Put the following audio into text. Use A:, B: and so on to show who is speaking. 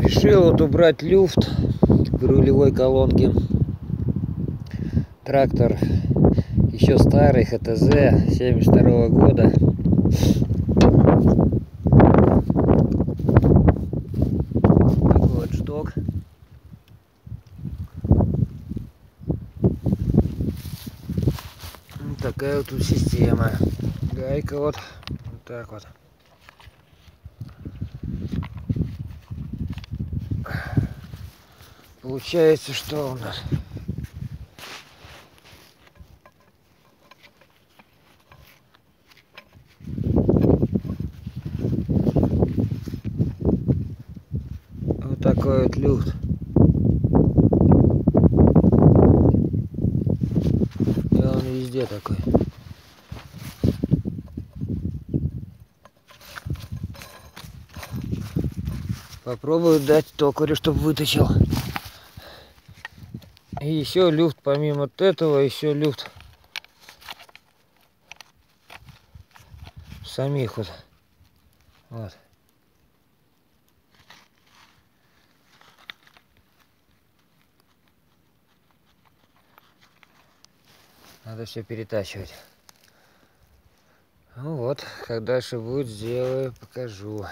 A: Решил вот убрать люфт в рулевой колонке. Трактор еще старый, ХТЗ 72 года. Такой вот шток. Вот такая вот тут система. Гайка вот так вот. Получается, что у нас? Вот такой вот люфт. И он везде такой. Попробую дать токарю, чтобы выточил. И еще люфт, помимо вот этого, еще люфт самих вот. Вот. Надо все перетачивать. Ну вот, как дальше будет, сделаю, покажу.